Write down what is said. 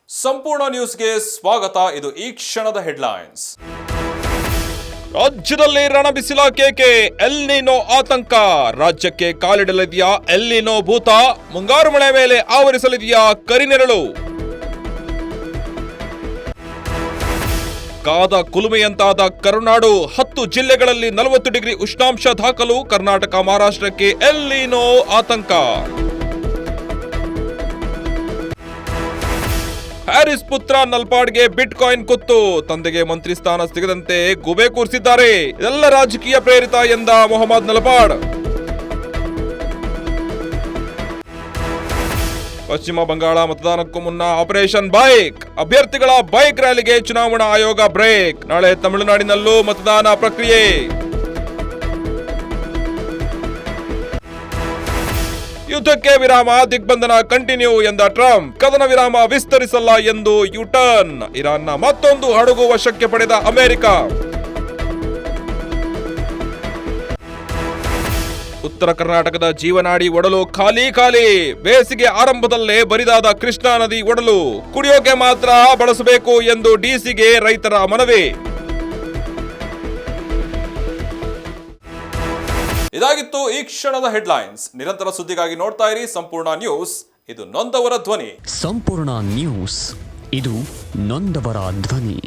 ಸಂಪೂರ್ಣ ನ್ಯೂಸ್ಗೆ ಸ್ವಾಗತ. ಇದು ಈ ಕ್ಷಣದ ಹೆಡ್ಲೈನ್ಸ್. ರಾಜ್ಯದಲ್ಲಿ ರಣಬಿಸಿಲ ಕೇಕೆ, ಎಲ್ ನಿನೋ ಆತಂಕ. ರಾಜ್ಯಕ್ಕೆ ಕಾಲಿಡಲಿದೆಯಾ ಎಲ್ ನಿನೋ ಭೂತ? ಮುಂಗಾರು ಮಳೆ ಮೇಲೆ ಆವರಿಸಲಿದೆಯಾ ಕರಿನೆರಳು? ಕಾದ ಕುಲುಮೆಯಂತಾದ ಕರುನಾಡು, 10 ಜಿಲ್ಲೆಗಳಲ್ಲಿ 40 ಡಿಗ್ರಿ ಉಷ್ಣಾಂಶ ದಾಖಲು. ಕರ್ನಾಟಕ ಮಹಾರಾಷ್ಟ್ರಕ್ಕೆ ಎಲ್ ನಿನೋ ಆತಂಕ. ಹ್ಯಾರಿಸ್ ಪುತ್ರ ನಲ್ಪಾಡ್ಗೆ ಬಿಟ್ ಕಾಯಿನ್ ಕುತ್ತು, ತಂದೆಗೆ ಮಂತ್ರಿ ಸ್ಥಾನ ಸಿಗದಂತೆ ಗುಬೆ ಕೂರಿಸಿದ್ದಾರೆ. ಎಲ್ಲ ರಾಜಕೀಯ ಪ್ರೇರಿತ ಎಂದ ಮೊಹಮ್ಮದ್ ನಲ್ಪಾಡ್. ಪಶ್ಚಿಮ ಬಂಗಾಳ ಮತದಾನಕ್ಕೂ ಮುನ್ನ ಆಪರೇಷನ್ ಬೈಕ್, ಅಭ್ಯರ್ಥಿಗಳ ಬೈಕ್ ರ್ಯಾಲಿಗೆ ಚುನಾವಣಾ ಆಯೋಗ ಬ್ರೇಕ್. ನಾಳೆ ತಮಿಳುನಾಡಿನಲ್ಲೂ ಮತದಾನ ಪ್ರಕ್ರಿಯೆ. ಯುದ್ಧಕ್ಕೆ ವಿರಾಮ, ದಿಗ್ಬಂಧನ ಕಂಟಿನ್ಯೂ ಎಂದ ಟ್ರಂಪ್. ಕದನ ವಿರಾಮ ವಿಸ್ತರಿಸಲ್ಲ ಎಂದು ಯುಟರ್ನ್. ಇರಾನ್ನ ಮತ್ತೊಂದು ಹಡಗು ವಶಕ್ಕೆ ಪಡೆದ ಅಮೆರಿಕ. ಉತ್ತರ ಕರ್ನಾಟಕದ ಜೀವನಾಡಿ ಒಡಲು ಖಾಲಿ. ಬೇಸಿಗೆ ಆರಂಭದಲ್ಲೇ ಬರಿದಾದ ಕೃಷ್ಣಾ ನದಿ ಒಡಲು ಕುಡಿಯೋಕೆ ಮಾತ್ರ ಬಳಸಬೇಕು ಎಂದು ಡಿಸಿಗೆ ರೈತರ ಮನವಿ. ಇದಾಗಿತ್ತು ಈ ಕ್ಷಣದ ಹೆಡ್ಲೈನ್ಸ್. ನಿರಂತರ ಸುದ್ದಿಗಾಗಿ ನೋಡ್ತಾ ಇರಿ ಸಂಪೂರ್ಣ ನ್ಯೂಸ್. ಇದು ನೊಂದವರ ಧ್ವನಿ. ಸಂಪೂರ್ಣ ನ್ಯೂಸ್, ಇದು ನೊಂದವರ ಧ್ವನಿ.